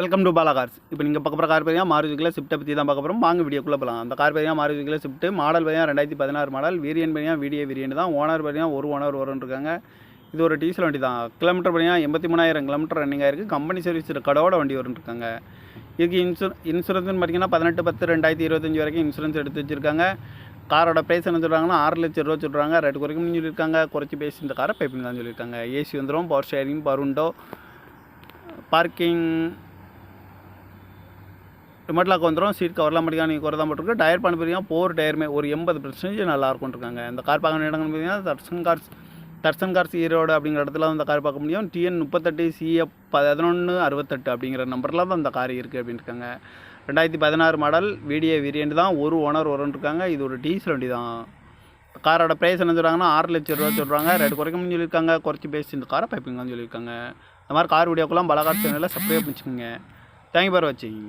Welcome to Bala cars. இப்போ நீங்கள் பார்க்க போகிற கார் பார்த்தீங்கன்னா மாருதிக்குள்ள ஸ்விஃப்ட்டை பற்றி தான் பார்க்க போகிறோம். வாங்க வீடியோக்குள்ளே போகலாம். அந்த கார் பார்த்தீங்கன்னா மாருதிக்குள்ள ஸ்விஃப்ட் மாடல் பார்த்தீங்கன்னா 2016 மாடல். வேரியன்ட் பார்த்தீங்கன்னா வேரியன்ட் தான். ஓனர் பார்த்தீங்கன்னா ஒரு ஓனர் வரும்னு. இது ஒரு டீசல் வண்டி தான். கிலோமீட்டர் பார்த்தீங்கன்னா 83,000 கிலோமீட்டர் ரன்னிங் ஆயிருக்கு. கம்பெனி சர்வீஸ் கடவோட வண்டி வரும்னு. இதுக்கு இன்சூரன்ஸ்னு பார்த்தீங்கன்னா 18/10/2025 வரைக்கும் இன்சூரன்ஸ் எடுத்து வச்சுருக்காங்க. காரோட ப்ரைஸ் என்ன சொல்கிறாங்கன்னா 6 லட்சம் ரூபா சொல்கிறாங்க. ரேட்டு குறைக்கும்னு சொல்லியிருக்காங்க. குறைச்சி பேசி இந்த காரை பைப்பிங் தான் சொல்லியிருக்காங்க. ஏசி வந்துடும், power steering, power window, parking remote lock வந்துடும். சீட் கவர்லாம் மட்டும் நீங்கள் குறை தான் போட்டிருக்கு. டயர் பண்ண பார்த்தீங்கன்னா 4 டயருமே ஒரு 80% நல்லா இருக்கும்னு. இந்த கார் பார்க்க இடங்கள் பார்த்தீங்கன்னா தர்சன் கார்ஸ் ஈரோடு அப்படிங்கிற இடத்துல அந்த கார் பார்க்க முடியும். TN 38 CF 1168 அப்படிங்கிற நம்பரில் தான் அந்த கார் இருக்குது அப்படின்ட்டு. 2016 மாடல் வேரியன்ட் தான். ஒரு ஓனர் வரும்னு. இது ஒரு டீசல் வண்டி தான். காரோட ப்ரைஸ் என்ன சொல்கிறாங்கன்னா 6 லட்சம் ரூபா சொல்கிறாங்க. ரேட்டு குறைக்கணும்னு சொல்லியிருக்காங்க. குறைச்சி பேசி இந்த காரை பைப்பிங் தான் சொல்லியிருக்காங்க. இந்த மாதிரி கார் வீடியோக்கெல்லாம் பாலா கார் சேனலில் சப்ஸ்கிரைப் பண்ணிச்சுக்கோங்க. தேங்க்யூ ஃபார் வாட்சிங்.